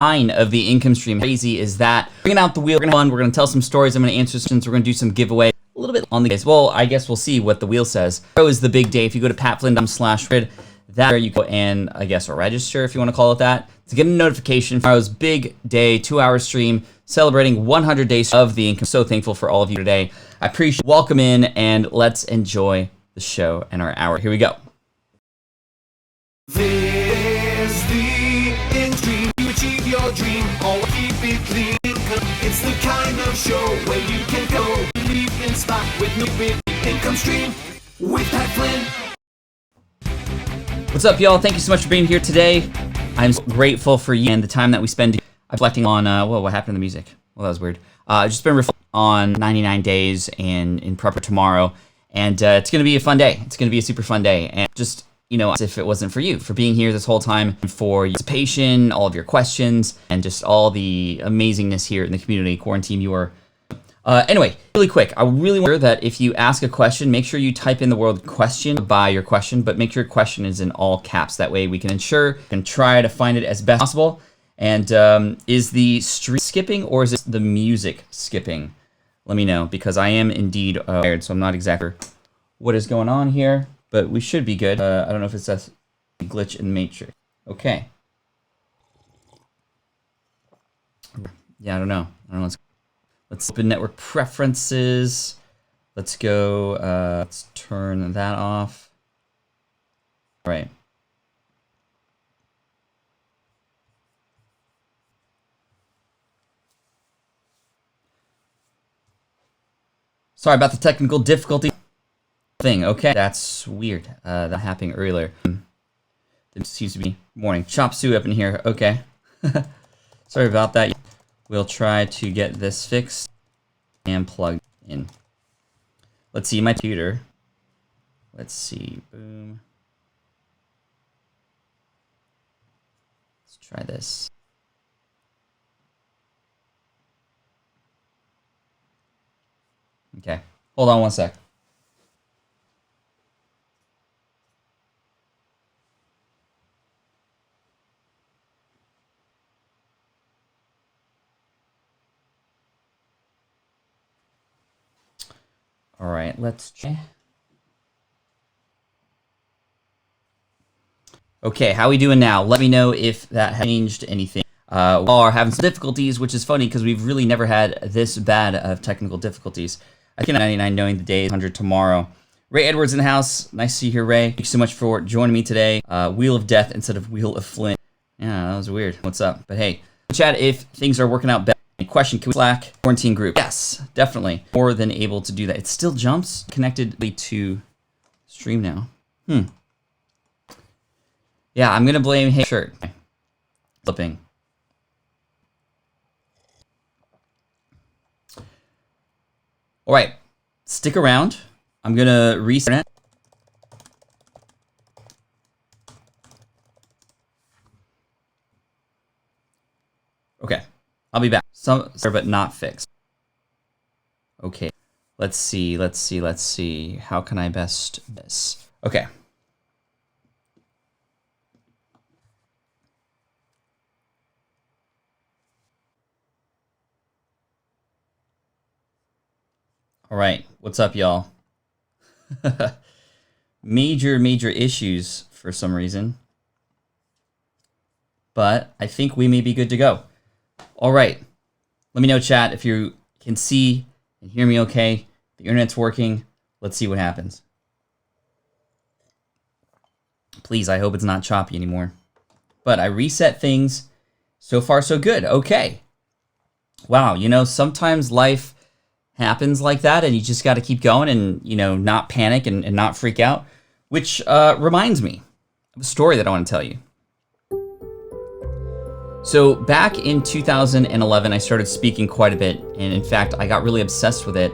of the income stream. How crazy is that? Bringing out the wheel. We're gonna tell some stories. I'm gonna answer questions. We're gonna do some giveaway. A little bit on the days. Well, I guess we'll see what the wheel says. Tomorrow is the big day. If you go to patflynn.com/grid, that's where you go and I guess register, if you want to call it that, to get a notification for tomorrow's big day, 2-hour stream celebrating 100 days of the income. So thankful for all of you today. I appreciate it. Welcome in and let's enjoy the show and our hour. Here we go. This the in-stream, you achieve your dream, always keep it clean. It's the kind of show where you can go, believe in stock with no big income stream with Pat Flynn. What's up, y'all? Thank you so much for being here today. I'm so grateful for you and the time that we spend reflecting on, what happened to the music? Well, that was weird. Just been reflecting on 99 days and in prep for tomorrow. And it's going to be a fun day. It's going to be a super fun day. And just, as if it wasn't for you, for being here this whole time, for your participation, all of your questions, and just all the amazingness here in the community. Quaranteam, you are... Anyway, really quick, I really want that if you ask a question, make sure you type in the word question by your question, but make sure your question is in all caps. That way we can try to find it as best possible. And is the stream skipping or is it the music skipping? Let me know, because I am indeed wired, so I'm not exactly sure what is going on here, but we should be good. I don't know if it's a glitch in the matrix. Okay. Yeah, I don't know. Let's open network preferences. Let's go, let's turn that off. All right. Sorry about the technical difficulty thing. Okay, that's weird. That happened earlier. It seems to be morning. Chop suey up in here. Okay. Sorry about that. We'll try to get this fixed and plugged in. Let's see my computer. Let's see. Boom. Let's try this. Okay. Hold on one sec. All right, let's try. Okay, how we doing now? Let me know if that has changed anything. We are having some difficulties, which is funny because we've really never had this bad of technical difficulties. I think 99 knowing the day is 100 tomorrow. Ray Edwards in the house. Nice to see you here, Ray. Thank you so much for joining me today. Wheel of Death instead of Wheel of Flynn. Yeah, that was weird. What's up? But hey, chat if things are working out better. Question, can we Slack quarantine group? Yes, definitely. More than able to do that. It still jumps connected to stream now. Yeah, I'm going to blame Hey Shirt. Flipping. All right, stick around. I'm going to reset it. Okay, I'll be back. Sorry, but not fixed. Okay, let's see. How can I best do this? Okay. All right, what's up, y'all? Major issues for some reason. But I think we may be good to go. All right. Let me know, chat, if you can see and hear me okay. The internet's working. Let's see what happens. Please, I hope it's not choppy anymore. But I reset things. So far, so good. Okay. Wow, sometimes life happens like that, and you just got to keep going and, not panic and not freak out. Which reminds me of a story that I want to tell you. So back in 2011, I started speaking quite a bit, and in fact, I got really obsessed with it,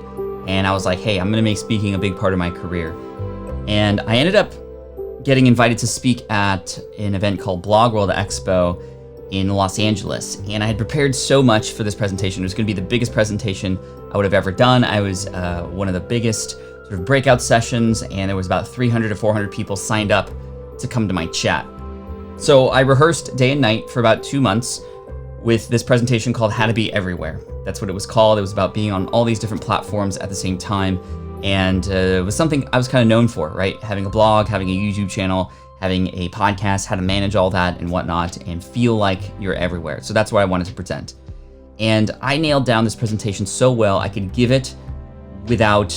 and I was like, hey, I'm gonna make speaking a big part of my career. And I ended up getting invited to speak at an event called Blog World Expo in Los Angeles, and I had prepared so much for this presentation. It was gonna be the biggest presentation I would have ever done. I was one of the biggest sort of breakout sessions, and there was about 300 to 400 people signed up to come to my chat. So I rehearsed day and night for about 2 months, with this presentation called How to Be Everywhere. That's what it was called. It was about being on all these different platforms at the same time. And it was something I was kind of known for, right? Having a blog, having a YouTube channel, having a podcast, how to manage all that and whatnot, and feel like you're everywhere. So that's what I wanted to present. And I nailed down this presentation so well, I could give it without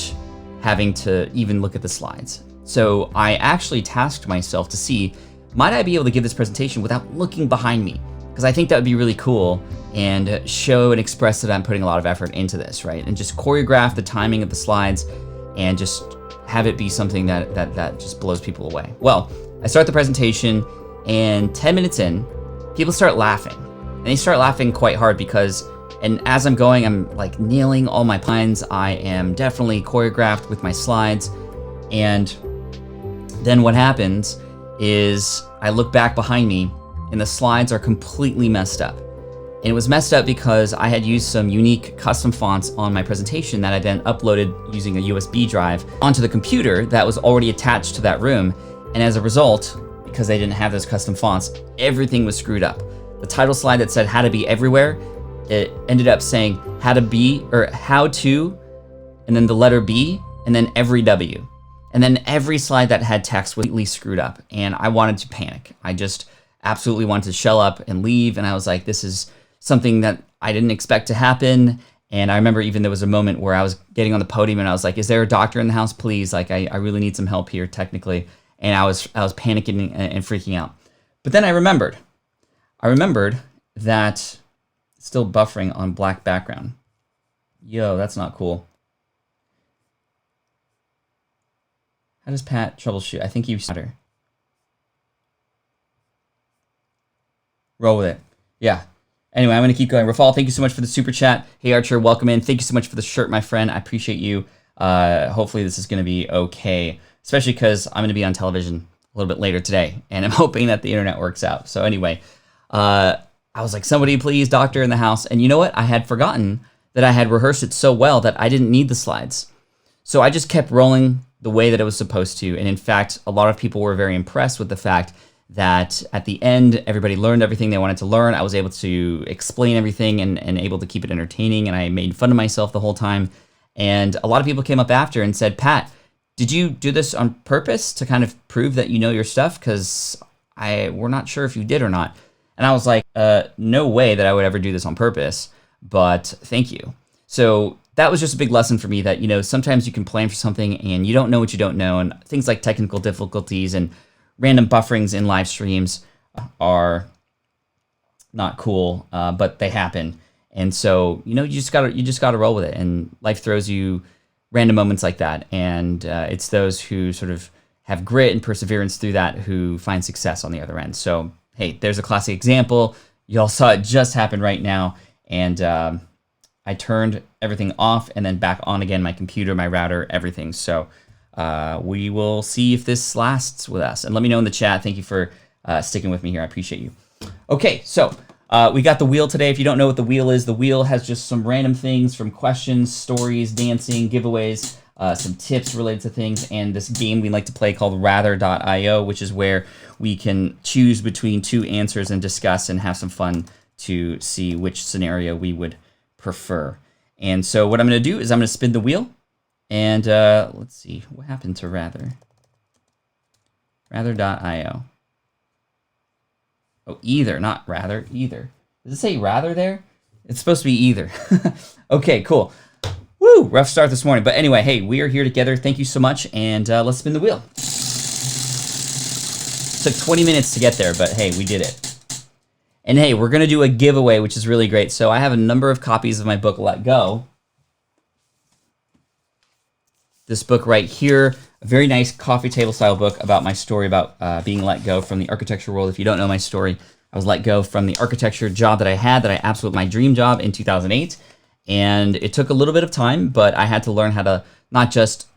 having to even look at the slides. So I actually tasked myself to see, might I be able to give this presentation without looking behind me? Because I think that would be really cool and show and express that I'm putting a lot of effort into this, right? And just choreograph the timing of the slides and just have it be something that just blows people away. Well, I start the presentation, and 10 minutes in, people start laughing. And they start laughing quite hard because, and as I'm going, I'm like nailing all my puns. I am definitely choreographed with my slides. And then what happens is I look back behind me and the slides are completely messed up. And it was messed up because I had used some unique custom fonts on my presentation that I then uploaded using a USB drive onto the computer that was already attached to that room. And as a result, because they didn't have those custom fonts, everything was screwed up. The title slide that said How to Be Everywhere, it ended up saying how to, and then the letter B, and then every W. And then every slide that had text was completely screwed up. And I wanted to panic. I just absolutely wanted to shell up and leave. And I was like, this is something that I didn't expect to happen. And I remember even there was a moment where I was getting on the podium and I was like, is there a doctor in the house, please? Like, I really need some help here technically. And I was panicking and freaking out. But then I remembered that it's still buffering on black background. Yo, that's not cool. How does Pat troubleshoot? I think you stutter. Roll with it. Yeah. Anyway, I'm going to keep going. Rafal, thank you so much for the super chat. Hey, Archer, welcome in. Thank you so much for the shirt, my friend. I appreciate you. Hopefully this is going to be okay, especially because I'm going to be on television a little bit later today, and I'm hoping that the internet works out. So anyway, I was like, somebody please, doctor in the house. And you know what? I had forgotten that I had rehearsed it so well that I didn't need the slides. So I just kept rolling the way that it was supposed to. And in fact, a lot of people were very impressed with the fact that at the end, everybody learned everything they wanted to learn. I was able to explain everything and able to keep it entertaining. And I made fun of myself the whole time. And a lot of people came up after and said, Pat, did you do this on purpose to kind of prove that you know your stuff? Because we're not sure if you did or not. And I was like, no way that I would ever do this on purpose, but thank you. So that was just a big lesson for me that, you know, sometimes you can plan for something and you don't know what you don't know. And things like technical difficulties and random bufferings in live streams are not cool, but they happen. And so, you know, you just gotta roll with it. And life throws you random moments like that. And it's those who sort of have grit and perseverance through that who find success on the other end. So, hey, there's a classic example. You all saw it just happen right now. And I turned everything off and then back on again, my computer, my router, everything. So we will see if this lasts with us. And let me know in the chat. Thank you for sticking with me here. I appreciate you. Okay, so we got the wheel today. If you don't know what the wheel is, the wheel has just some random things from questions, stories, dancing, giveaways, some tips related to things, and this game we like to play called Rather.io, which is where we can choose between two answers and discuss and have some fun to see which scenario we would prefer. And so what I'm going to do is I'm going to spin the wheel, and let's see, what happened to Rather? Rather.io. Oh, either, not rather, either. Does it say rather there? It's supposed to be either. Okay, cool. Woo, rough start this morning. But anyway, hey, we are here together. Thank you so much, and let's spin the wheel. Took 20 minutes to get there, but hey, we did it. And hey, we're going to do a giveaway, which is really great. So I have a number of copies of my book, Let Go. This book right here, a very nice coffee table style book about my story about being let go from the architecture world. If you don't know my story, I was let go from the architecture job that I absolutely, my dream job in 2008. And it took a little bit of time, but I had to learn how to not just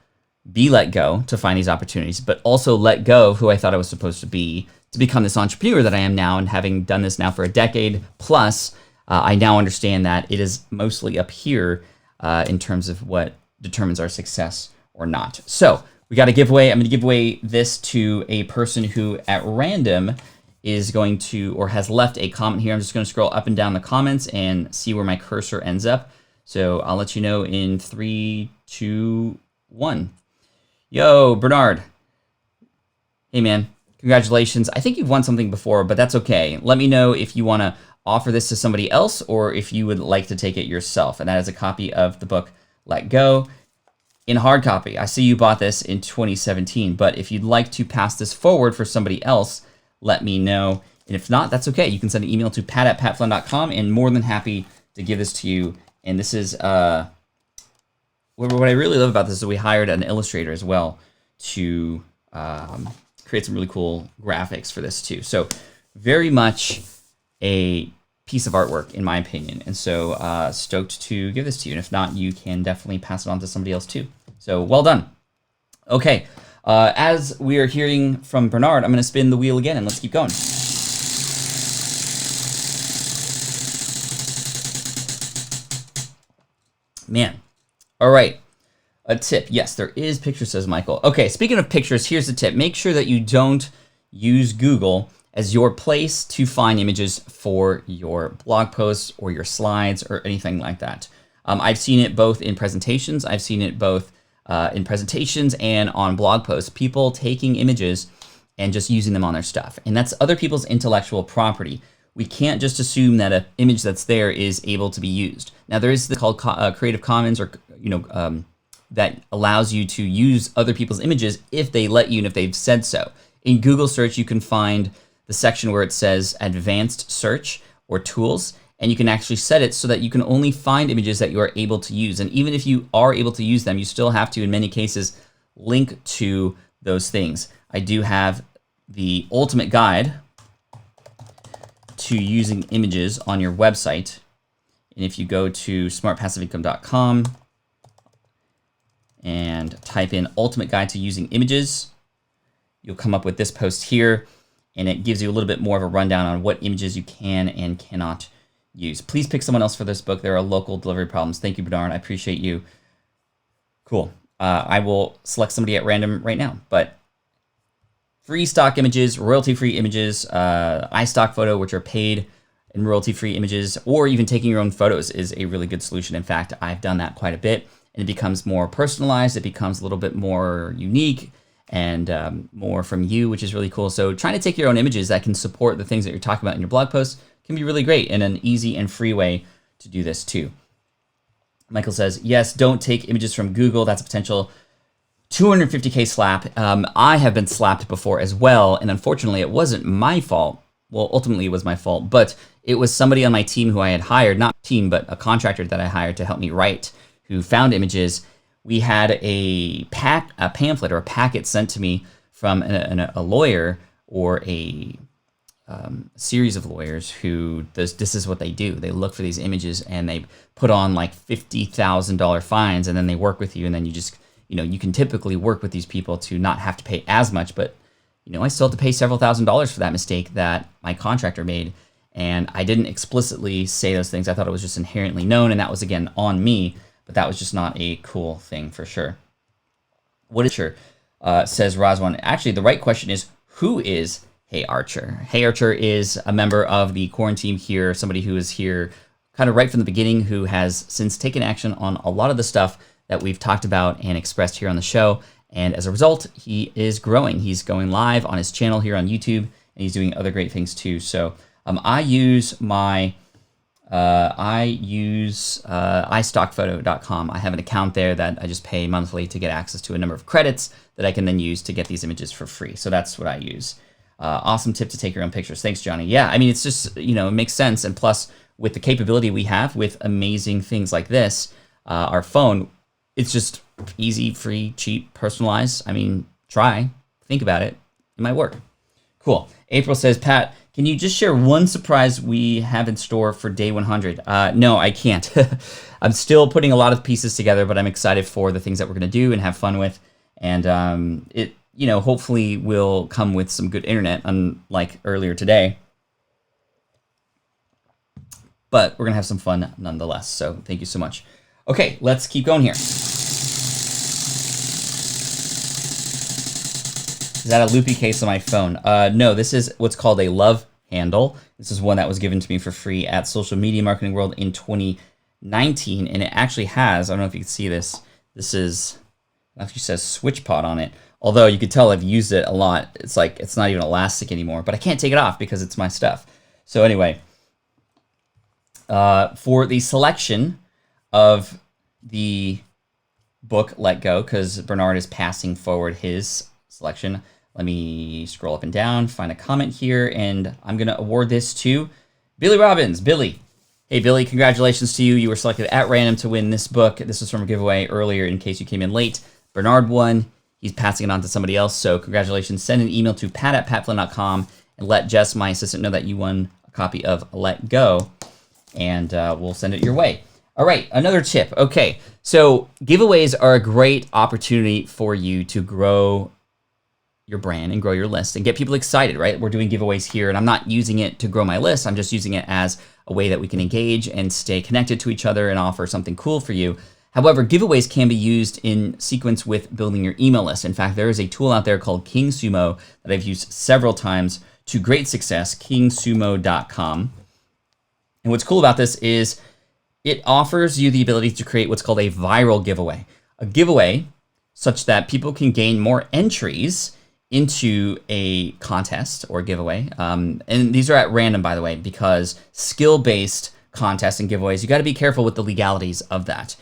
be let go to find these opportunities, but also let go of who I thought I was supposed to be to become this entrepreneur that I am now. And having done this now for a decade plus, I now understand that it is mostly up here in terms of what determines our success or not. So we got a giveaway. I'm going to give away this to a person who at random is going to, or has left a comment here. I'm just going to scroll up and down the comments and see where my cursor ends up. So I'll let you know in 3, 2, 1. Yo, Bernard. Hey, man. Congratulations. I think you've won something before, but that's okay. Let me know if you want to offer this to somebody else or if you would like to take it yourself. And that is a copy of the book, Let Go, in hard copy. I see you bought this in 2017, but if you'd like to pass this forward for somebody else, let me know. And if not, that's okay. You can send an email to pat@patflynn.com and more than happy to give this to you. And this is, what I really love about this is we hired an illustrator as well to create some really cool graphics for this too. So very much a piece of artwork in my opinion. And so stoked to give this to you. And if not, you can definitely pass it on to somebody else too. So well done. Okay, as we are hearing from Bernard, I'm gonna spin the wheel again and let's keep going. Man, all right. A tip. Yes, there is pictures, says Michael. Okay, speaking of pictures, here's the tip. Make sure that you don't use Google as your place to find images for your blog posts or your slides or anything like that. I've seen it both in presentations. I've seen it both in presentations and on blog posts. People taking images and just using them on their stuff. And that's other people's intellectual property. We can't just assume that an image that's there is able to be used. Now, there is this called Creative Commons, or that allows you to use other people's images if they let you and if they've said so. In Google search, you can find the section where it says advanced search or tools, and you can actually set it so that you can only find images that you are able to use. And even if you are able to use them, you still have to, in many cases, link to those things. I do have the ultimate guide to using images on your website. And if you go to smartpassiveincome.com and type in ultimate guide to using images, you'll come up with this post here, and it gives you a little bit more of a rundown on what images you can and cannot use. Please pick someone else for this book. There are local delivery problems. Thank you, Bernard. I appreciate you. Cool. I will select somebody at random right now, but free stock images, royalty-free images, iStock photo, which are paid and royalty-free images, or even taking your own photos is a really good solution. In fact, I've done that quite a bit, and it becomes more personalized. It becomes a little bit more unique and more from you, which is really cool. So trying to take your own images that can support the things that you're talking about in your blog posts can be really great, and an easy and free way to do this too. Michael says, yes, don't take images from Google. That's a potential 250K slap. I have been slapped before as well, and unfortunately it wasn't my fault. Well, ultimately it was my fault, but it was somebody on my team who I had hired, not team, but a contractor that I hired to help me write, who found images. We had a pamphlet or a packet sent to me from a lawyer or a series of lawyers who this is what they do. They look for these images and they put on like $50,000 fines, and then they work with you, and then you just, you can typically work with these people to not have to pay as much, but I still have to pay several $1,000s for that mistake that my contractor made. And I didn't explicitly say those things. I thought it was just inherently known, and that was, again, on me, but that was just not a cool thing for sure. What is sure, says Razwan. Actually, the right question is, who is Hey Archer? Hey Archer is a member of the Quaranteam here, somebody who is here kind of right from the beginning, who has since taken action on a lot of the stuff that we've talked about and expressed here on the show. And as a result, he is growing. He's going live on his channel here on YouTube, and he's doing other great things too. So I use iStockphoto.com. I have an account there that I just pay monthly to get access to a number of credits that I can then use to get these images for free. So that's what I use. Awesome tip to take your own pictures. Thanks, Johnny. Yeah, I mean, it's just, it makes sense. And plus, with the capability we have with amazing things like this, our phone, it's just easy, free, cheap, personalized. I mean, think about it. It might work. Cool. April says, Pat, can you just share one surprise we have in store for day 100? No, I can't. I'm still putting a lot of pieces together, but I'm excited for the things that we're going to do and have fun with. And it, hopefully will come with some good internet, unlike earlier today. But we're going to have some fun nonetheless. So thank you so much. Okay, let's keep going here. Is that a loopy case on my phone? No, this is what's called a love handle. This is one that was given to me for free at Social Media Marketing World in 2019, and it actually has, I don't know if you can see this, this is, it actually says SwitchPod on it. Although you could tell I've used it a lot. It's like, it's not even elastic anymore, but I can't take it off because it's my stuff. So anyway, for the selection of the book, Let Go, because Bernard is passing forward his selection. Let me scroll up and down, find a comment here, and I'm going to award this to Billy Robbins. Billy. Hey, Billy, congratulations to you. You were selected at random to win this book. This was from a giveaway earlier in case you came in late. Bernard won. He's passing it on to somebody else, so congratulations. Send an email to pat@patflynn.com and let Jess, my assistant, know that you won a copy of Let Go, and we'll send it your way. All right, another tip. Okay, so giveaways are a great opportunity for you to grow your brand and grow your list and get people excited, right? We're doing giveaways here, and I'm not using it to grow my list. I'm just using it as a way that we can engage and stay connected to each other and offer something cool for you. However, giveaways can be used in sequence with building your email list. In fact, there is a tool out there called King Sumo that I've used several times to great success, kingsumo.com. And what's cool about this is it offers you the ability to create what's called a viral giveaway. A giveaway such that people can gain more entries into a contest or giveaway. And these are at random, by the way, because skill-based contests and giveaways, you got to be careful with the legalities of that.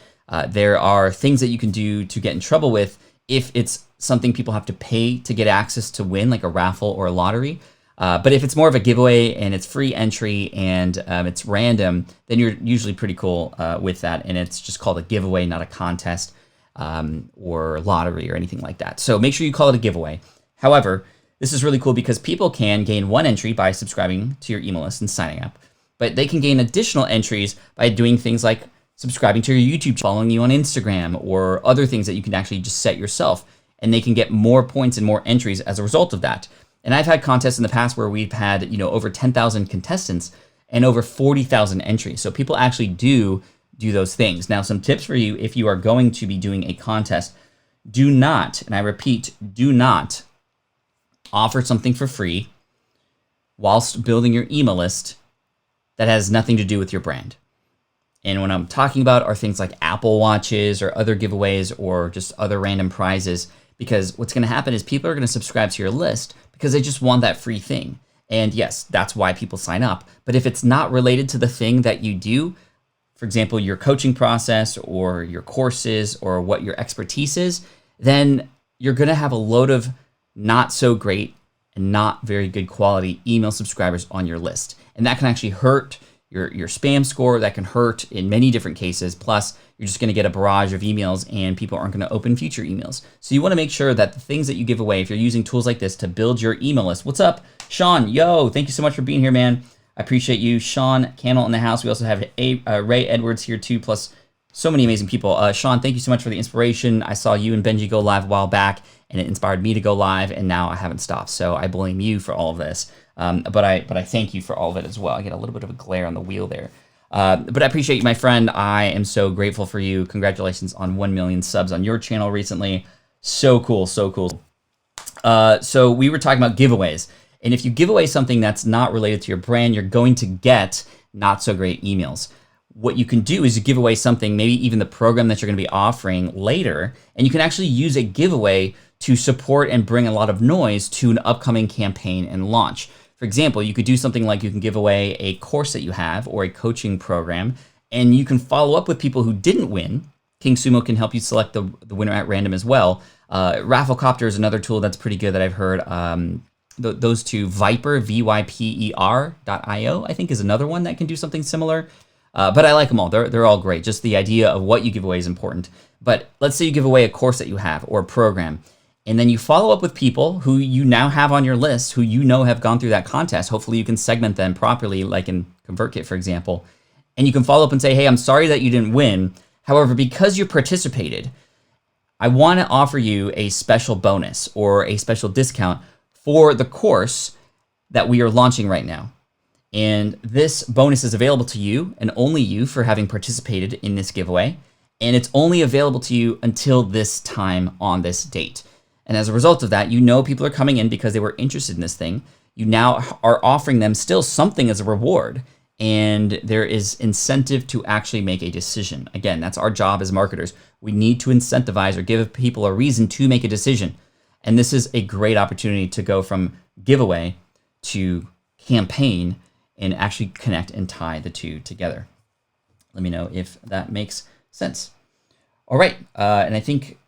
There are things that you can do to get in trouble with if it's something people have to pay to get access to win, like a raffle or a lottery. But if it's more of a giveaway and it's free entry and it's random, then you're usually pretty cool with that. And it's just called a giveaway, not a contest or lottery or anything like that. So make sure you call it a giveaway. However, this is really cool because people can gain one entry by subscribing to your email list and signing up, but they can gain additional entries by doing things like subscribing to your YouTube, following you on Instagram, or other things that you can actually just set yourself, and they can get more points and more entries as a result of that. And I've had contests in the past where we've had, over 10,000 contestants and over 40,000 entries. So people actually do those things. Now, some tips for you if you are going to be doing a contest: do not, and I repeat, do not offer something for free whilst building your email list that has nothing to do with your brand. And what I'm talking about are things like Apple Watches or other giveaways or just other random prizes, because what's going to happen is people are going to subscribe to your list because they just want that free thing. And yes, that's why people sign up. But if it's not related to the thing that you do, for example, your coaching process or your courses or what your expertise is, then you're going to have a load of not so great and not very good quality email subscribers on your list. And that can actually hurt your spam score. That can hurt in many different cases. Plus, you're just going to get a barrage of emails and people aren't going to open future emails. So you want to make sure that the things that you give away, if you're using tools like this to build your email list. What's up, Sean? Yo, thank you so much for being here, man. I appreciate you. Sean Cannell in the house. We also have Ray Edwards here too, plus so many amazing people. Sean, thank you so much for the inspiration. I saw you and Benji go live a while back, and it inspired me to go live, and now I haven't stopped. So I blame you for all of this. But I thank you for all of it as well. I get a little bit of a glare on the wheel there. But I appreciate you, my friend. I am so grateful for you. Congratulations on 1 million subs on your channel recently. So cool, so cool. So we were talking about giveaways. And if you give away something that's not related to your brand, you're going to get not so great emails. What you can do is you give away something, maybe even the program that you're going to be offering later, and you can actually use a giveaway to support and bring a lot of noise to an upcoming campaign and launch. For example, you could do something like you can give away a course that you have or a coaching program, and you can follow up with people who didn't win. King Sumo can help you select the winner at random as well. Rafflecopter is another tool that's pretty good that I've heard. Those two, Viper, VYPER.io, I think is another one that can do something similar. But I like them all. They're all great. Just the idea of what you give away is important. But let's say you give away a course that you have or a program, and then you follow up with people who you now have on your list, who you know have gone through that contest. Hopefully you can segment them properly, like in ConvertKit, for example. And you can follow up and say, hey, I'm sorry that you didn't win. However, because you participated, I want to offer you a special bonus or a special discount for the course that we are launching right now. And this bonus is available to you and only you for having participated in this giveaway. And it's only available to you until this time on this date. And as a result of that, you know people are coming in because they were interested in this thing. You now are offering them still something as a reward, and there is incentive to actually make a decision. Again, that's our job as marketers. We need to incentivize or give people a reason to make a decision. And this is a great opportunity to go from giveaway to campaign and actually connect and tie the two together. Let me know if that makes sense. All right, and I think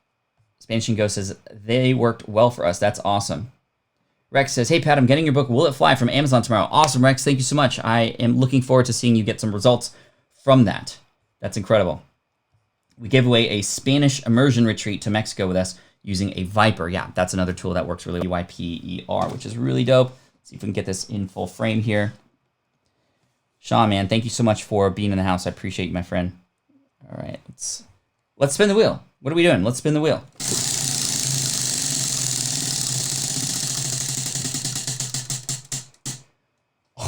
Spanish and Go says, they worked well for us. That's awesome. Rex says, hey, Pat, I'm getting your book, Will It Fly, from Amazon tomorrow. Awesome, Rex. Thank you so much. I am looking forward to seeing you get some results from that. That's incredible. We gave away a Spanish immersion retreat to Mexico with us using a Viper. Yeah, that's another tool that works really well, YPER, which is really dope. Let's see if we can get this in full frame here. Sean, man, thank you so much for being in the house. I appreciate you, my friend. All right, let's spin the wheel. What are we doing? Let's spin the wheel.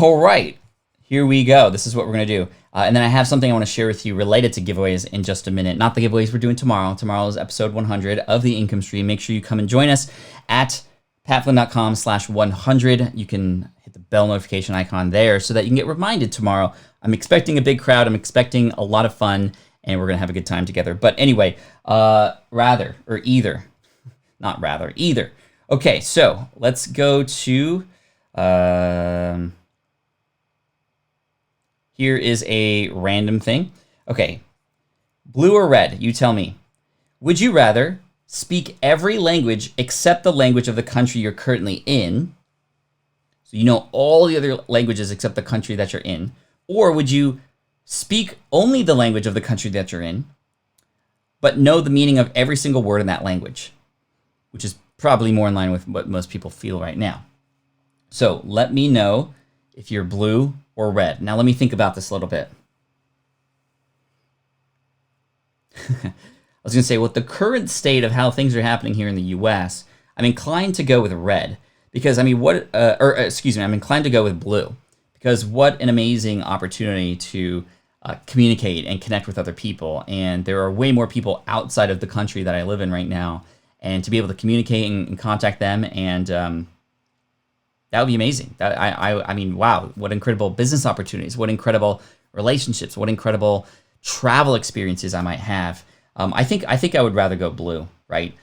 All right, here we go. This is what we're going to do. And then I have something I want to share with you related to giveaways in just a minute. Not the giveaways we're doing tomorrow. Tomorrow is episode 100 of the Income Stream. Make sure you come and join us at patflynn.com/100. You can hit the bell notification icon there so that you can get reminded tomorrow. I'm expecting a big crowd. I'm expecting a lot of fun, and we're going to have a good time together. But anyway, either. Okay, so let's go to... Here is a random thing. Okay, blue or red, you tell me. Would you rather speak every language except the language of the country you're currently in? So you know all the other languages except the country that you're in. Or would you speak only the language of the country that you're in, but know the meaning of every single word in that language? Which is probably more in line with what most people feel right now. So let me know if you're blue or red. Now let me think about this a little bit. I was going to say, with the current state of how things are happening here in the U.S., I'm inclined to go with red because, I'm inclined to go with blue because what an amazing opportunity to communicate and connect with other people. And there are way more people outside of the country that I live in right now, and to be able to communicate and contact them, and that would be amazing. I mean, wow, what incredible business opportunities, what incredible relationships, what incredible travel experiences I might have. I think I would rather go blue, right?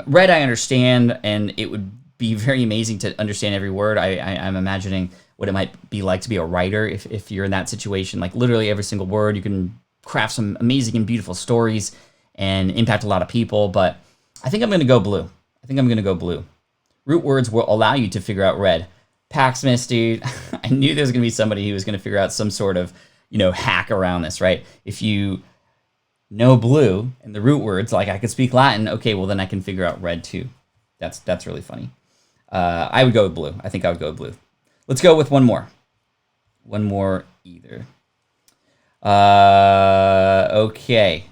Red, I understand, and it would be very amazing to understand every word. I'm imagining what it might be like to be a writer if you're in that situation. Like literally every single word, you can craft some amazing and beautiful stories and impact a lot of people. But I think I'm going to go blue. Root words will allow you to figure out red. Paxmas, dude, I knew there was going to be somebody who was going to figure out some sort of, hack around this, right? If you know blue and the root words, like I could speak Latin, okay, well then I can figure out red too. That's really funny. I would go with blue. I think I would go with blue. Let's go with one more. One more either. Okay.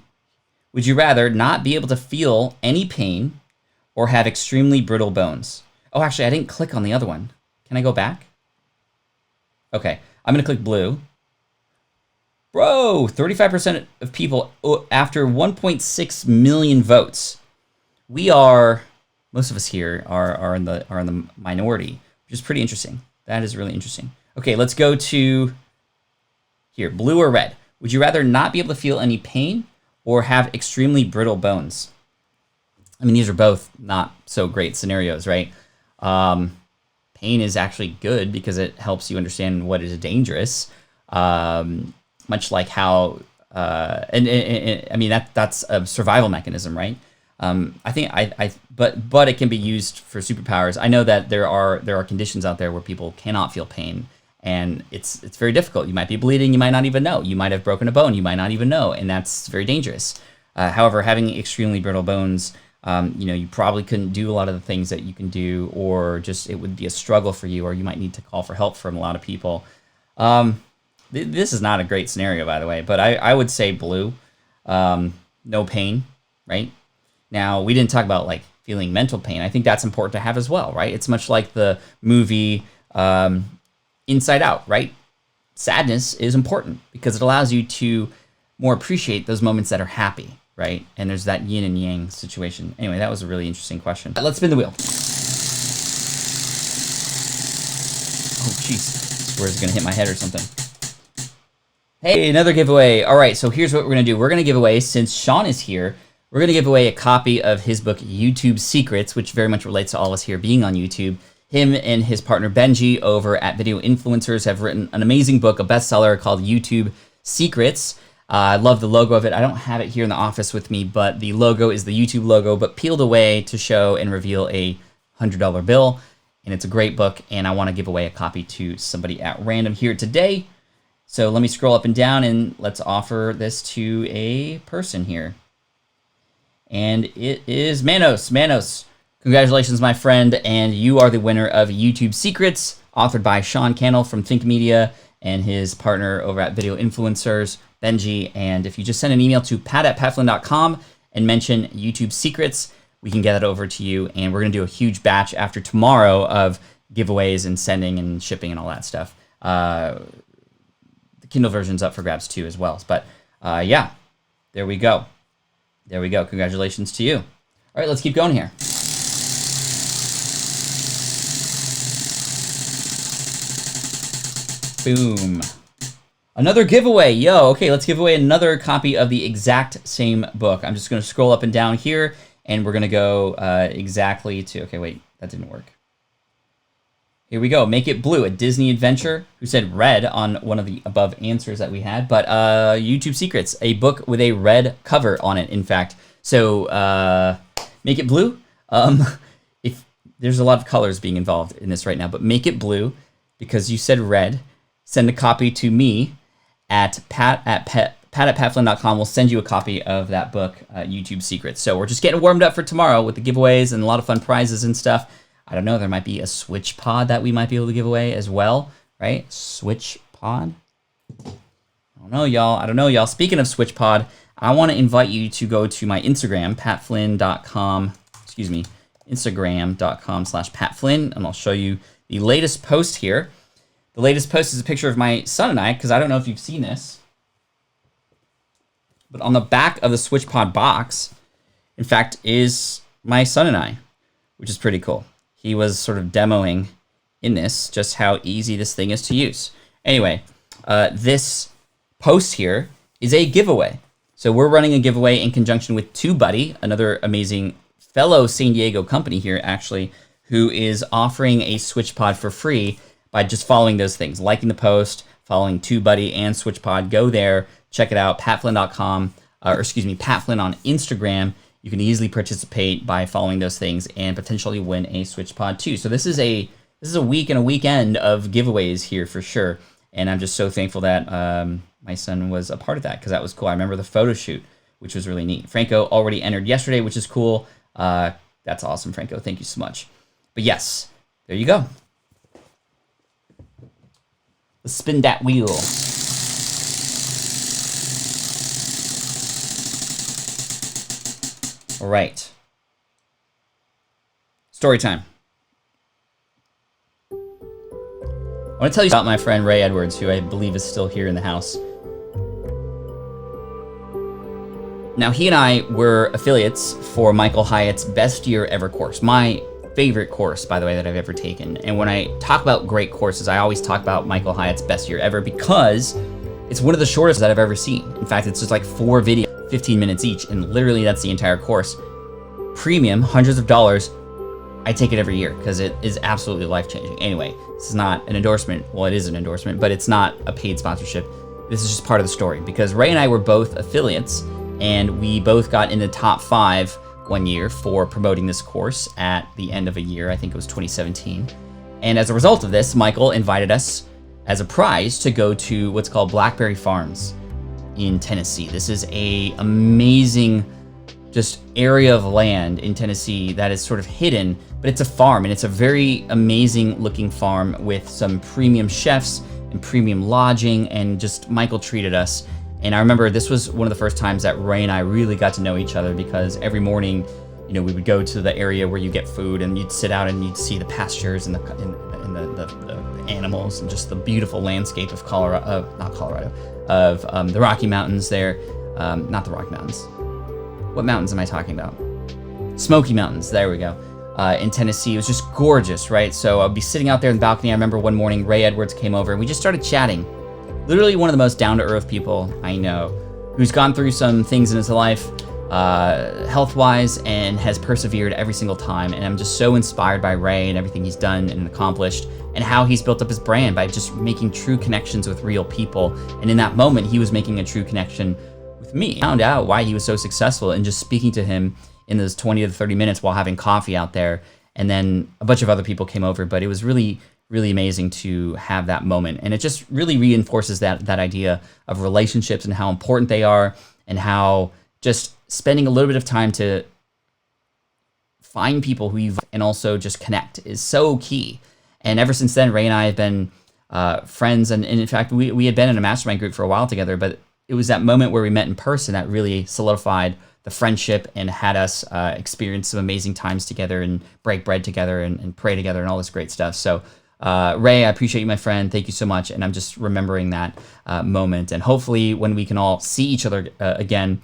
Would you rather not be able to feel any pain or have extremely brittle bones? Oh, actually, I didn't click on the other one. Can I go back? Okay, I'm going to click blue. Bro, 35% of people after 1.6 million votes. Most of us here are in the minority, which is pretty interesting. That is really interesting. Okay, let's go to here, blue or red. Would you rather not be able to feel any pain or have extremely brittle bones? I mean, these are both not so great scenarios, right? Pain is actually good because it helps you understand what is dangerous. Much like how, I mean that's a survival mechanism, right? But it can be used for superpowers. I know that there are conditions out there where people cannot feel pain, and it's very difficult. You might be bleeding, you might not even know. You might have broken a bone, you might not even know, and that's very dangerous. However, having extremely brittle bones, you probably couldn't do a lot of the things that you can do, or just it would be a struggle for you, or you might need to call for help from a lot of people. This is not a great scenario, by the way, but I would say blue. No pain, right? Now, we didn't talk about like feeling mental pain. I think that's important to have as well, right? It's much like the movie Inside Out, right? Sadness is important because it allows you to more appreciate those moments that are happy. right? And there's that yin and yang situation. Anyway, that was a really interesting question. Let's spin the wheel. Oh, jeez. Where's it going to hit my head or something? Hey, another giveaway. All right, so here's what we're going to do. We're going to give away, since Sean is here, we're going to give away a copy of his book, YouTube Secrets, which very much relates to all of us here being on YouTube. Him and his partner Benji over at Video Influencers have written an amazing book, a bestseller called YouTube Secrets. I love the logo of it. I don't have it here in the office with me, but the logo is the YouTube logo, but peeled away to show and reveal a $100 bill. And it's a great book, and I want to give away a copy to somebody at random here today. So let me scroll up and down, and let's offer this to a person here. And it is Manos. Manos, congratulations, my friend, and you are the winner of YouTube Secrets, authored by Sean Cannell from Think Media and his partner over at Video Influencers, Benji. And if you just send an email to pat@patflynn.com and mention YouTube Secrets, we can get it over to you. And we're going to do a huge batch after tomorrow of giveaways and sending and shipping and all that stuff. The Kindle version's up for grabs too as well. But yeah, there we go. There we go. Congratulations to you. All right, let's keep going here. Boom. Another giveaway. Yo, okay, let's give away another copy of the exact same book. I'm just going to scroll up and down here, and we're going to go exactly to... Okay, wait, that didn't work. Here we go. Make It Blue, a Disney adventure. Who said red on one of the above answers that we had? But YouTube Secrets, a book with a red cover on it, in fact. So Make It Blue. If there's a lot of colors being involved in this right now, but make it blue because you said red. Send a copy to me at pat@patflynn.com. We'll send you a copy of that book, YouTube Secrets. So we're just getting warmed up for tomorrow with the giveaways and a lot of fun prizes and stuff. I don't know, there might be a Switch pod that we might be able to give away as well, right? Switch pod? I don't know, y'all. Speaking of Switch pod, I want to invite you to go to my Instagram, patflynn.com, Instagram.com/patflynn, and I'll show you the latest post here. The latest post is a picture of my son and I, because I don't know if you've seen this, but on the back of the Switch pod box, in fact, is my son and I, which is pretty cool. He was sort of demoing in this just how easy this thing is to use. Anyway, this post here is a giveaway. So we're running a giveaway in conjunction with TubeBuddy, another amazing fellow San Diego company here, actually, who is offering a SwitchPod for free by just following those things, liking the post, following TubeBuddy and SwitchPod. Go there, check it out, patflynn.com, Pat Flynn on Instagram. You can easily participate by following those things and potentially win a SwitchPod too. So this is a week and a weekend of giveaways here for sure. And I'm just so thankful that my son was a part of that because that was cool. I remember the photo shoot, which was really neat. Franco already entered yesterday, which is cool. That's awesome, Franco. Thank you so much. But yes, there you go. Let's spin that wheel. All right. Story time. I want to tell you about my friend Ray Edwards, who I believe is still here in the house. Now, he and I were affiliates for Michael Hyatt's Best Year Ever course. My favorite course, by the way, that I've ever taken. And when I talk about great courses, I always talk about Michael Hyatt's Best Year Ever because it's one of the shortest that I've ever seen. In fact, it's just like 4 videos. 15 minutes each, and literally that's the entire course. Premium, hundreds of dollars. I take it every year because it is absolutely life-changing. Anyway, this is not an endorsement. Well, it is an endorsement, but it's not a paid sponsorship. This is just part of the story because Ray and I were both affiliates, and we both got in the top 5 one year for promoting this course at the end of a year. I think it was 2017. And as a result of this, Michael invited us as a prize to go to what's called Blackberry Farms in Tennessee. This is a amazing just area of land in Tennessee that is sort of hidden, but it's a farm, and it's a very amazing looking farm with some premium chefs and premium lodging, and just Michael treated us. And I remember this was one of the first times that Ray and I really got to know each other because every morning, you know, we would go to the area where you get food and you'd sit out and you'd see the pastures and the animals and just the beautiful landscape of the Rocky Mountains there. Not the Rocky Mountains. What mountains am I talking about? Smoky Mountains, there we go. In Tennessee. It was just gorgeous, right? So I'd be sitting out there in the balcony. I remember one morning Ray Edwards came over and we just started chatting. Literally one of the most down-to-earth people I know, who's gone through some things in his life, health-wise, and has persevered every single time. And I'm just so inspired by Ray and everything he's done and accomplished, and how he's built up his brand by just making true connections with real people. And in that moment, he was making a true connection with me. I found out why he was so successful and just speaking to him in those 20 to 30 minutes while having coffee out there. And then a bunch of other people came over, but it was really, really amazing to have that moment. And it just really reinforces that idea of relationships and how important they are, and how just spending a little bit of time to find people who you and also just connect is so key. And ever since then, Ray and I have been friends. And in fact, we had been in a mastermind group for a while together, but it was that moment where we met in person that really solidified the friendship and had us experience some amazing times together and break bread together and pray together and all this great stuff. So Ray, I appreciate you, my friend. Thank you so much. And I'm just remembering that moment. And hopefully when we can all see each other again,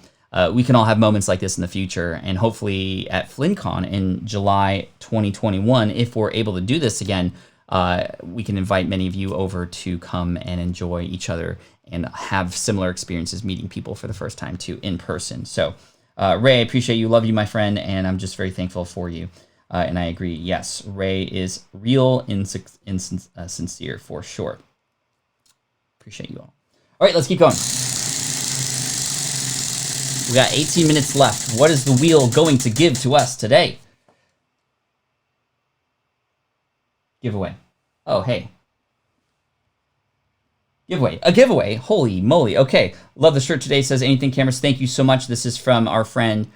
we can all have moments like this in the future. And hopefully at FlynnCon in July 2021, if we're able to do this again, we can invite many of you over to come and enjoy each other and have similar experiences meeting people for the first time too in person. So Ray, I appreciate you. Love you, my friend. And I'm just very thankful for you. And I agree. Yes, Ray is real and sincere for sure. Appreciate you all. All right, let's keep going. We got 18 minutes left. What is the wheel going to give to us today? Giveaway. Oh, hey. Giveaway. A giveaway. Holy moly. Okay. Love the shirt today. Says anything cameras. Thank you so much. This is from our friend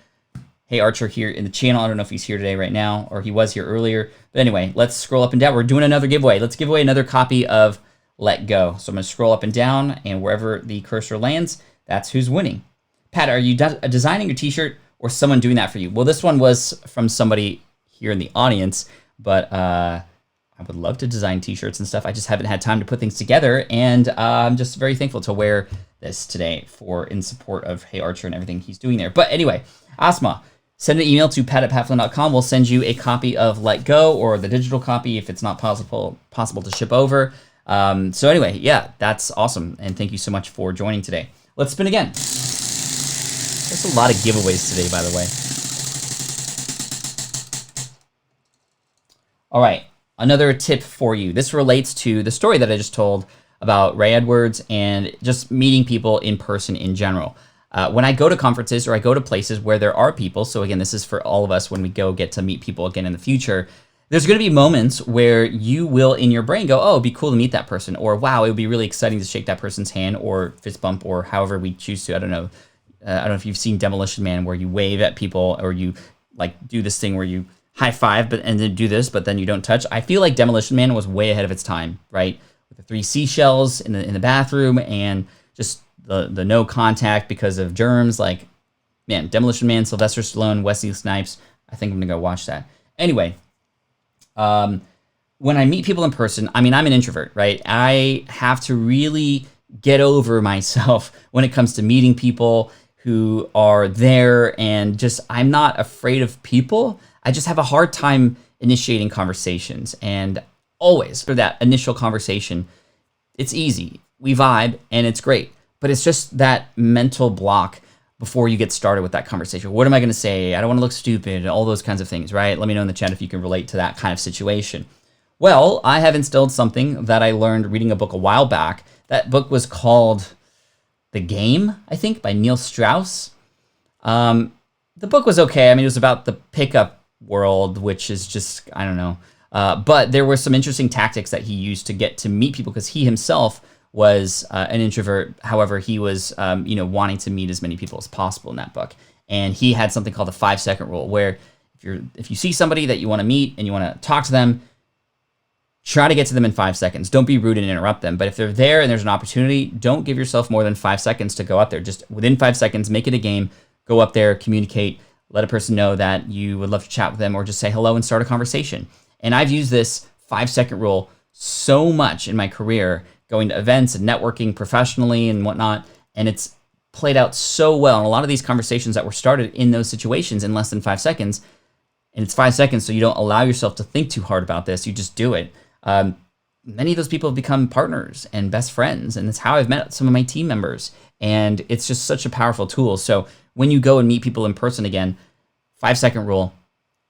Hey Archer here in the channel. I don't know if he's here today right now or he was here earlier. But anyway, let's scroll up and down. We're doing another giveaway. Let's give away another copy of Let Go. So I'm going to scroll up and down, and wherever the cursor lands, that's who's winning. Pat, are you designing your t-shirt or someone doing that for you? Well, this one was from somebody here in the audience, but I would love to design t-shirts and stuff. I just haven't had time to put things together, and I'm just very thankful to wear this today in support of Hey Archer and everything he's doing there. But anyway, Asma, send an email to pat@patflynn.com. We'll send you a copy of Let Go, or the digital copy if it's not possible to ship over. So anyway, yeah, that's awesome, and thank you so much for joining today. Let's spin again. There's a lot of giveaways today, by the way. All right, another tip for you. This relates to the story that I just told about Ray Edwards and just meeting people in person in general. When I go to conferences or I go to places where there are people, so again, this is for all of us when we get to meet people again in the future, there's going to be moments where you will in your brain go, oh, it'd be cool to meet that person, or wow, it would be really exciting to shake that person's hand or fist bump, or however we choose to. I don't know if you've seen Demolition Man, where you wave at people or you like do this thing where you high five and then do this, but then you don't touch. I feel like Demolition Man was way ahead of its time, right? With the 3 seashells in the bathroom and just the no contact because of germs. Like, man, Demolition Man, Sylvester Stallone, Wesley Snipes. I think I'm gonna go watch that. Anyway, when I meet people in person, I mean, I'm an introvert, right? I have to really get over myself when it comes to meeting people who are there, and just, I'm not afraid of people. I just have a hard time initiating conversations. And always for that initial conversation, it's easy. We vibe and it's great. But it's just that mental block before you get started with that conversation. What am I going to say? I don't want to look stupid, all those kinds of things, right? Let me know in the chat if you can relate to that kind of situation. Well, I have instilled something that I learned reading a book a while back. That book was called The Game, I think, by Neil Strauss. The book was okay. I mean, it was about the pickup world, which is just, I don't know. But there were some interesting tactics that he used to get to meet people, because he himself was an introvert. However, he was, wanting to meet as many people as possible in that book. And he had something called the 5-second rule, where if you see somebody that you want to meet and you want to talk to them, try to get to them in 5 seconds. Don't be rude and interrupt them. But if they're there and there's an opportunity, don't give yourself more than 5 seconds to go up there. Just within 5 seconds, make it a game. Go up there, communicate, let a person know that you would love to chat with them, or just say hello and start a conversation. And I've used this 5-second rule so much in my career, going to events and networking professionally and whatnot. And it's played out so well. And a lot of these conversations that were started in those situations in less than 5 seconds, and it's 5 seconds, so you don't allow yourself to think too hard about this. You just do it. Many of those people have become partners and best friends, and that's how I've met some of my team members. And it's just such a powerful tool. So when you go and meet people in person again, 5-second rule,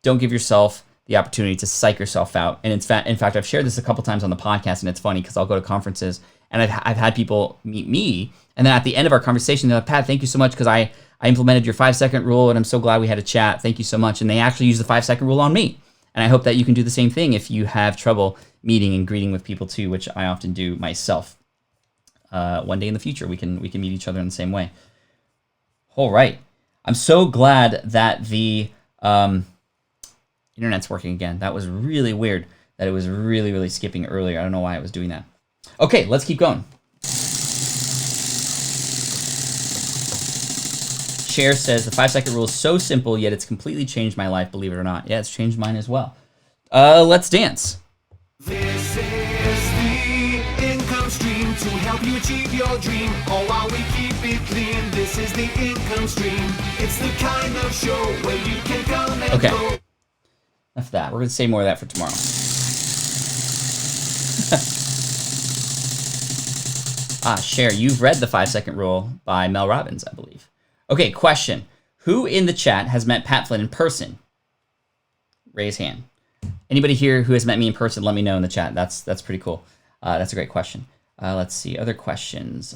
don't give yourself the opportunity to psych yourself out. And in fact, I've shared this a couple times on the podcast, and it's funny because I'll go to conferences and I've had people meet me, and then at the end of our conversation, they're like, Pat, thank you so much because I implemented your 5-second rule, and I'm so glad we had a chat. Thank you so much. And they actually use the 5-second rule on me. And I hope that you can do the same thing if you have trouble meeting and greeting with people too, which I often do myself. One day in the future, we can meet each other in the same way. All right. I'm so glad that the internet's working again. That was really weird that it was really, really skipping earlier. I don't know why it was doing that. Okay, let's keep going. Cher says, the 5-second rule is so simple, yet it's completely changed my life, believe it or not. Yeah, it's changed mine as well. Let's dance. This is the income stream to help you achieve your dream. All while we keep it clean. This is the income stream. It's the kind of show where you can come and Okay. go. Enough of that. We're going to say more of that for tomorrow. Cher, you've read the 5-second rule by Mel Robbins, I believe. Okay, question. Who in the chat has met Pat Flynn in person? Raise hand. Anybody here who has met me in person, let me know in the chat. That's pretty cool. That's a great question. Let's see. Other questions.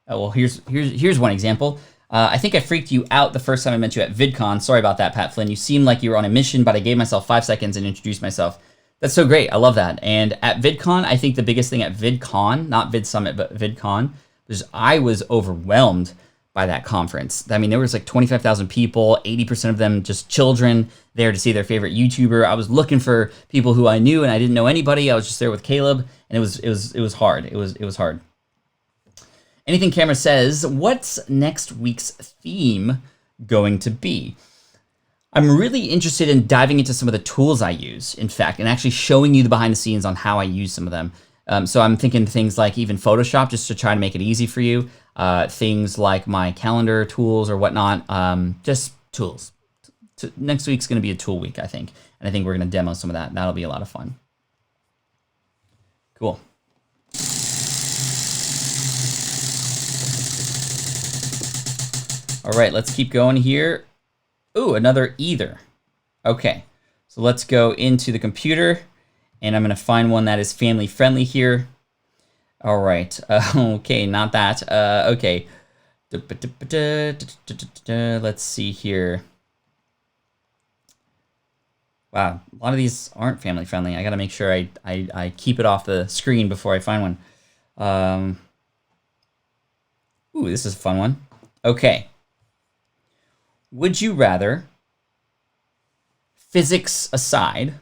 Oh, well, here's one example. I think I freaked you out the first time I met you at VidCon. Sorry about that, Pat Flynn. You seemed like you were on a mission, but I gave myself 5 seconds and introduced myself. That's so great. I love that. And at VidCon, I think the biggest thing at VidCon, not VidSummit, but VidCon, was I was overwhelmed by that conference. I mean, there was like 25,000 people, 80% of them just children there to see their favorite YouTuber. I was looking for people who I knew, and I didn't know anybody. I was just there with Caleb, and it was hard. It was hard. Anything Camera says, what's next week's theme going to be? I'm really interested in diving into some of the tools I use, in fact, and actually showing you the behind the scenes on how I use some of them. So I'm thinking things like even Photoshop, just to try to make it easy for you. Things like my calendar tools or whatnot, just tools. Next week's going to be a tool week, I think. And I think we're going to demo some of that. That'll be a lot of fun. Cool. All right, let's keep going here. Ooh, another either. Okay, so let's go into the computer, and I'm going to find one that is family friendly here. All right. Okay, not that. Okay. Let's see here. Wow, a lot of these aren't family friendly. I got to make sure I keep it off the screen before I find one. Ooh, this is a fun one. Okay. Would you rather, physics aside,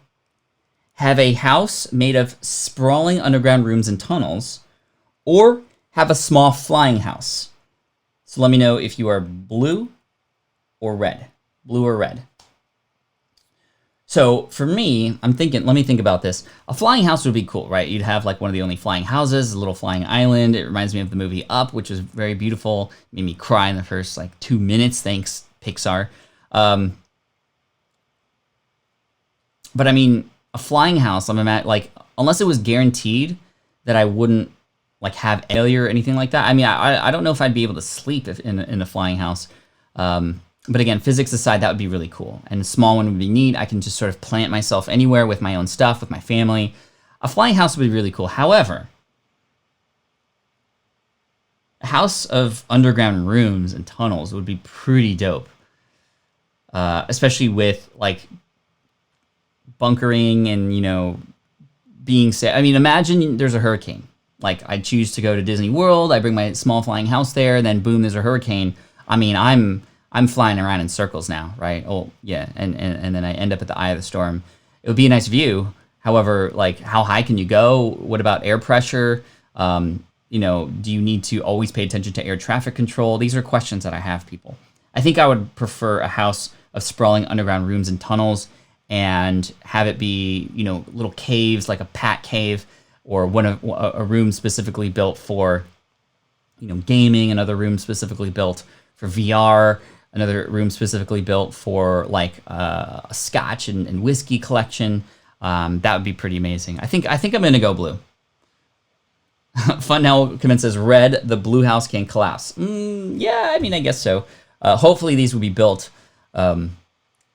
have a house made of sprawling underground rooms and tunnels, or have a small flying house? So let me know if you are blue or red. Blue or red. So for me, I'm thinking, let me think about this. A flying house would be cool, right? You'd have like one of the only flying houses, a little flying island. It reminds me of the movie Up, which was very beautiful. It made me cry in the first like 2 minutes. Thanks, Pixar. But I mean, a flying house, I'm at like, unless it was guaranteed that I wouldn't like have failure or anything like that. I mean, I don't know if I'd be able to sleep in a flying house. But again, physics aside, that would be really cool. And a small one would be neat. I can just sort of plant myself anywhere with my own stuff, with my family. A flying house would be really cool. However, a house of underground rooms and tunnels would be pretty dope. Especially with like bunkering and, you know, being safe. I mean, imagine there's a hurricane. Like I choose to go to Disney World. I bring my small flying house there. Then boom, there's a hurricane. I mean, I'm flying around in circles now, right? Oh yeah. And then I end up at the eye of the storm. It would be a nice view. However, like how high can you go? What about air pressure? You know, do you need to always pay attention to air traffic control? These are questions that I have, people. I think I would prefer a house of sprawling underground rooms and tunnels and have it be, you know, little caves like a Pat cave. or a room specifically built for, gaming, another room specifically built for VR, another room specifically built for like a scotch and whiskey collection. That would be pretty amazing. I think I'm gonna go blue. Fun now commences red. The blue house can collapse. Yeah, I mean, I guess so. Hopefully these will be built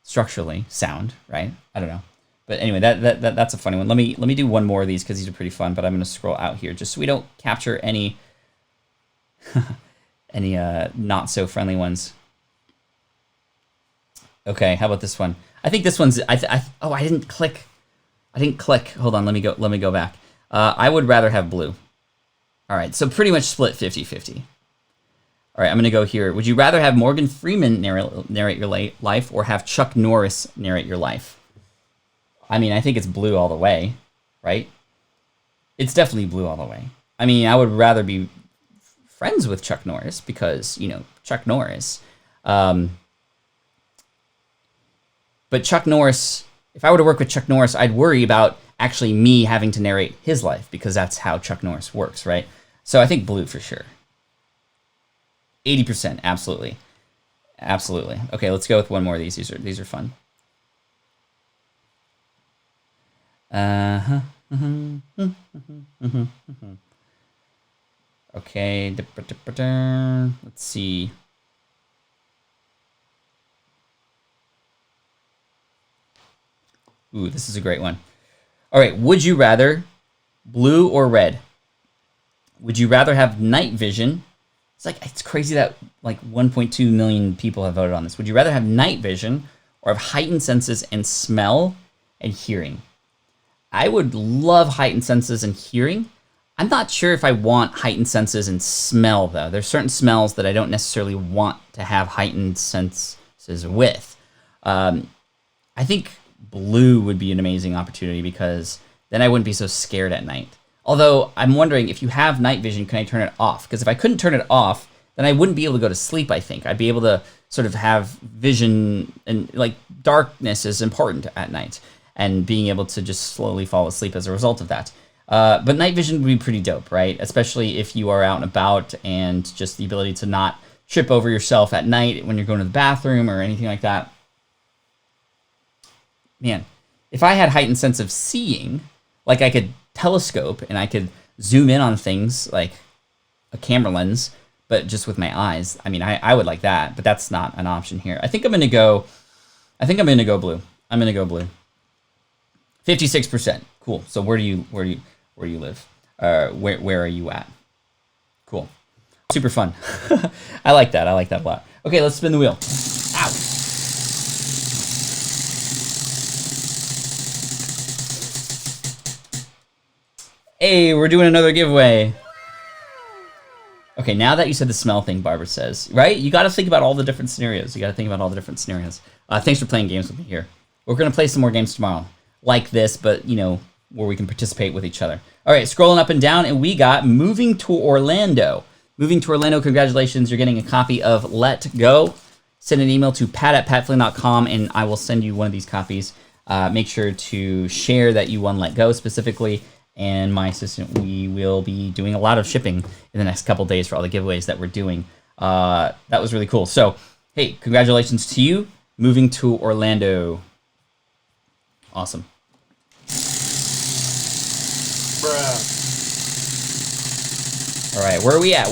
structurally sound, right? I don't know. But anyway, that's a funny one. Let me do one more of these because these are pretty fun. But I'm gonna scroll out here just so we don't capture any not so friendly ones. Okay, how about this one? I think this one's. I didn't click. Hold on. Let me go back. I would rather have blue. All right, so pretty much split 50-50. All right, I'm gonna go here. Would you rather have Morgan Freeman narrate your life or have Chuck Norris narrate your life? I mean, I think it's blue all the way, right? It's definitely blue all the way. I mean, I would rather be friends with Chuck Norris because, Chuck Norris. But Chuck Norris, if I were to work with Chuck Norris, I'd worry about actually me having to narrate his life because that's how Chuck Norris works, right? So I think blue for sure. 80%, absolutely. Absolutely. Okay, let's go with one more of these. These are fun. Okay, let's see. Ooh, this is a great one. All right, would you rather blue or red? Would you rather have night vision? It's crazy that like 1.2 million people have voted on this. Would you rather have night vision or have heightened senses and smell and hearing? I would love heightened senses and hearing. I'm not sure if I want heightened senses and smell, though. There's certain smells that I don't necessarily want to have heightened senses with. I think blue would be an amazing opportunity because then I wouldn't be so scared at night. Although I'm wondering if you have night vision, can I turn it off? Because if I couldn't turn it off, then I wouldn't be able to go to sleep, I think. I'd be able to sort of have vision, and like darkness is important at night, and being able to just slowly fall asleep as a result of that. But night vision would be pretty dope, right? Especially if you are out and about, and just the ability to not trip over yourself at night when you're going to the bathroom or anything like that. Man, if I had heightened sense of seeing, like I could telescope and I could zoom in on things like a camera lens, but just with my eyes. I mean, I would like that, but that's not an option here. I think I'm gonna go blue. I'm gonna go blue. 56%. Cool. So where do you live? Where are you at? Cool. Super fun. I like that. I like that a lot. Okay, let's spin the wheel. Ow. Hey, we're doing another giveaway. Okay, now that you said the smell thing, Barbara says, right? You got to think about all the different scenarios. Thanks for playing games with me here. We're going to play some more games tomorrow, like this, but, where we can participate with each other. All right, scrolling up and down, and we got Moving to Orlando. Moving to Orlando, congratulations. You're getting a copy of Let Go. Send an email to pat@patflynn.com, and I will send you one of these copies. Make sure to share that you won Let Go specifically. And my assistant, we will be doing a lot of shipping in the next couple days for all the giveaways that we're doing. That was really cool. So, hey, congratulations to you. Moving to Orlando. Awesome. Bruh. All right, where are we at?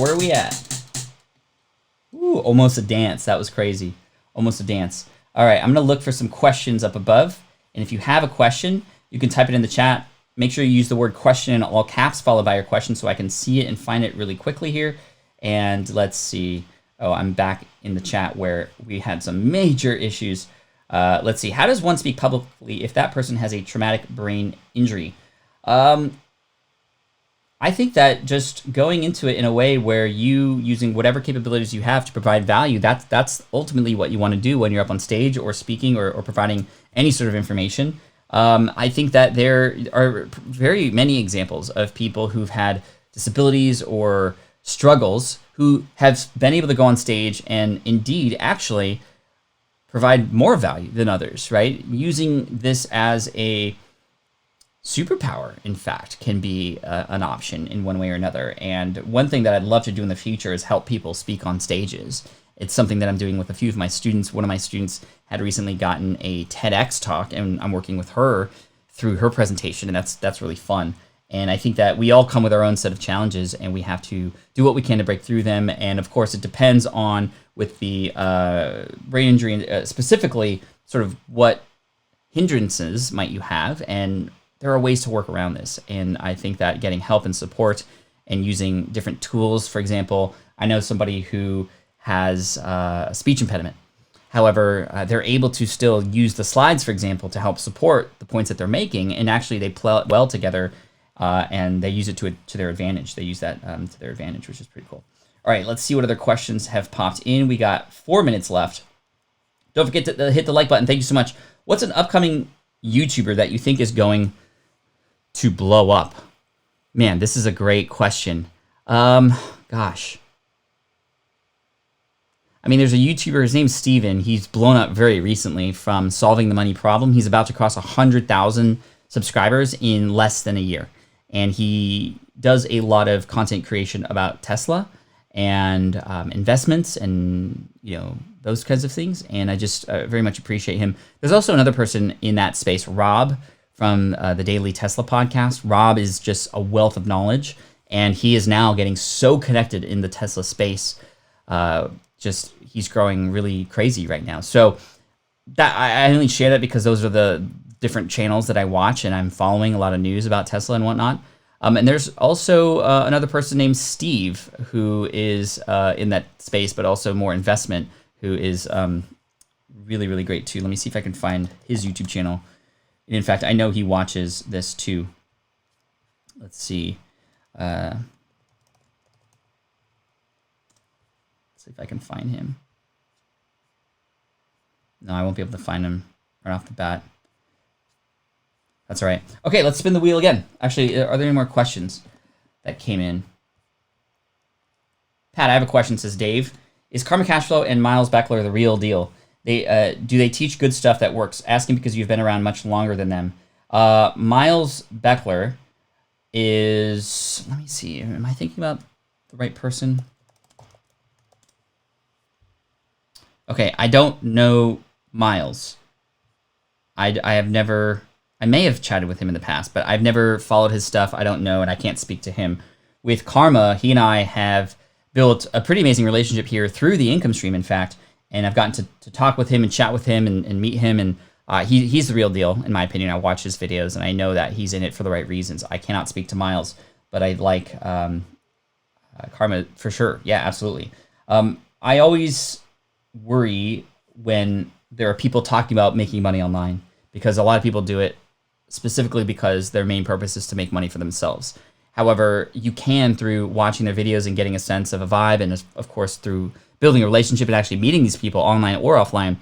Ooh, almost a dance. That was crazy. Almost a dance. All right, I'm going to look for some questions up above. And if you have a question, you can type it in the chat. Make sure you use the word question in all caps followed by your question so I can see it and find it really quickly here. And let's see. Oh, I'm back in the chat where we had some major issues. Let's see. How does one speak publicly if that person has a traumatic brain injury? I think that just going into it in a way where you using whatever capabilities you have to provide value, that's ultimately what you want to do when you're up on stage or speaking or providing any sort of information. I think that there are very many examples of people who've had disabilities or struggles who have been able to go on stage and indeed actually provide more value than others, right? Using this as a superpower, in fact, can be an option in one way or another. And one thing that I'd love to do in the future is help people speak on stages. It's something that I'm doing with a few of my students. One of my students had recently gotten a TEDx talk, and I'm working with her through her presentation, and that's really fun. And I think that we all come with our own set of challenges, and we have to do what we can to break through them. And of course, it depends on, with the brain injury, specifically, sort of what hindrances might you have, and there are ways to work around this. And I think that getting help and support and using different tools, for example, I know somebody who has a speech impediment. However, they're able to still use the slides, for example, to help support the points that they're making, and actually they play well together, and they use it to their advantage. They use that to their advantage, which is pretty cool. All right, let's see what other questions have popped in. We got 4 minutes left. Don't forget to hit the like button. Thank you so much. What's an upcoming YouTuber that you think is going to blow up? Man, this is a great question. Gosh. I mean, there's a YouTuber, his name's Steven. He's blown up very recently from solving the money problem. He's about to cross 100,000 subscribers in less than a year. And he does a lot of content creation about Tesla and investments and, those kinds of things. And I just very much appreciate him. There's also another person in that space, Rob, from the Daily Tesla podcast. Rob is just a wealth of knowledge, and he is now getting so connected in the Tesla space. He's growing really crazy right now. So that I only share that because those are the different channels that I watch, and I'm following a lot of news about Tesla and whatnot. And there's also another person named Steve who is in that space, but also more investment, who is really, really great too. Let me see if I can find his YouTube channel. And in fact, I know he watches this too. Let's see. Let's see if I can find him. No, I won't be able to find him right off the bat. That's all right. Okay, let's spin the wheel again. Actually, are there any more questions that came in? Pat, I have a question, says Dave. Is Karmic Cashflow and Miles Bechtler the real deal? Do they teach good stuff that works? Asking because you've been around much longer than them. Miles Bechtler is... Let me see. Am I thinking about the right person? Okay, I don't know Miles. I have never... I may have chatted with him in the past, but I've never followed his stuff. I don't know, and I can't speak to him. With Karma, he and I have built a pretty amazing relationship here through the income stream, in fact, and I've gotten to talk with him and chat with him and meet him, and he's the real deal, in my opinion. I watch his videos, and I know that he's in it for the right reasons. I cannot speak to Miles, but I like Karma for sure. Yeah, absolutely. I always worry when there are people talking about making money online, because a lot of people do it specifically because their main purpose is to make money for themselves. However, you can, through watching their videos and getting a sense of a vibe, and of course through building a relationship and actually meeting these people online or offline,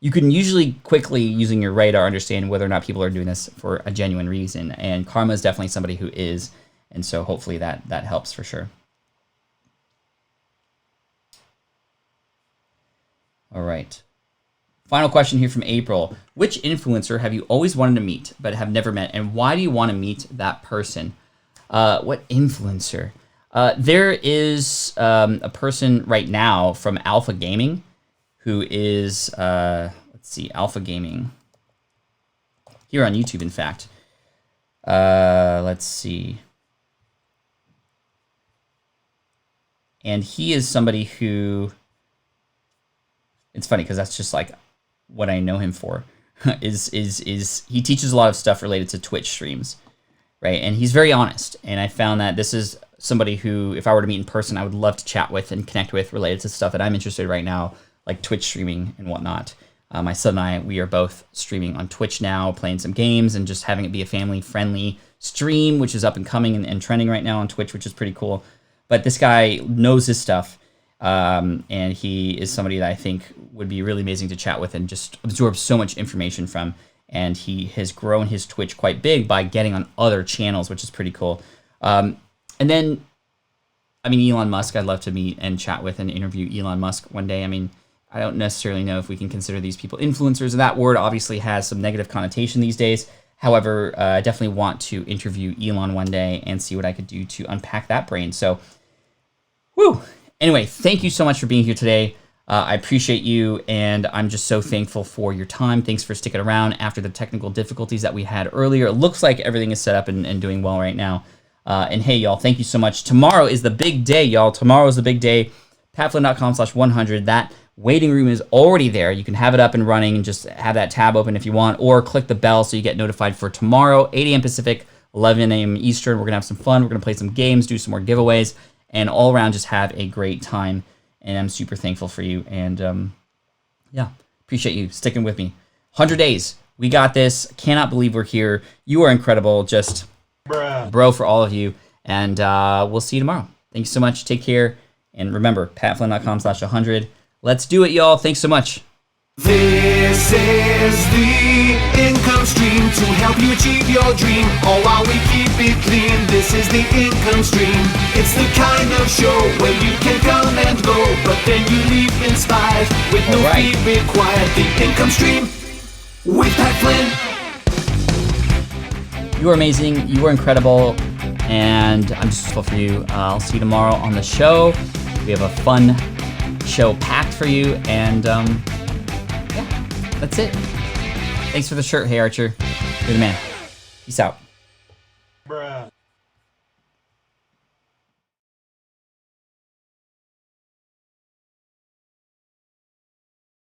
you can usually quickly, using your radar, understand whether or not people are doing this for a genuine reason. And Karma is definitely somebody who is, and so hopefully that helps for sure. All right. Final question here from April. Which influencer have you always wanted to meet but have never met, and why do you want to meet that person? What influencer? There is a person right now from Alpha Gaming who is, let's see, Alpha Gaming. Here on YouTube, in fact. Let's see. And he is somebody who... It's funny because that's just like what I know him for. is he teaches a lot of stuff related to Twitch streams, right? And he's very honest. And I found that this is somebody who, if I were to meet in person, I would love to chat with and connect with related to stuff that I'm interested in right now, like Twitch streaming and whatnot. My son and I, we are both streaming on Twitch now, playing some games and just having it be a family-friendly stream, which is up and coming and trending right now on Twitch, which is pretty cool. But this guy knows his stuff. And he is somebody that I think would be really amazing to chat with and just absorb so much information from. And he has grown his Twitch quite big by getting on other channels, which is pretty cool. And then, I mean, Elon Musk, I'd love to meet and chat with and interview Elon Musk one day. I mean, I don't necessarily know if we can consider these people influencers. That word obviously has some negative connotation these days. However, I definitely want to interview Elon one day and see what I could do to unpack that brain. So, whew. Anyway, thank you so much for being here today. I appreciate you, and I'm just so thankful for your time. Thanks for sticking around after the technical difficulties that we had earlier. It looks like everything is set up and doing well right now. And hey, y'all, thank you so much. Tomorrow is the big day, y'all. Tomorrow is the big day. patflynn.com/100. That waiting room is already there. You can have it up and running and just have that tab open if you want, or click the bell so you get notified for tomorrow, 8 a.m. Pacific, 11 a.m. Eastern. We're going to have some fun. We're going to play some games, do some more giveaways, and all around just have a great time. And I'm super thankful for you. And yeah, appreciate you sticking with me. 100 days. We got this. Cannot believe we're here. You are incredible. Just bro for all of you. And we'll see you tomorrow. Thank you so much. Take care. And remember, patflynn.com/100. Let's do it, y'all. Thanks so much. This is the income stream to help you achieve your dream, all while we keep it clean. This is the income stream. It's the kind of show where you can come and go, but then you leave inspired with no fee required. The income stream with Pat Flynn. You are amazing. You are incredible. And I'm just grateful for you. I'll see you tomorrow on the show. We have a fun show packed for you. And yeah, that's it. Thanks for the shirt. Hey, Archer. You're the man. Peace out.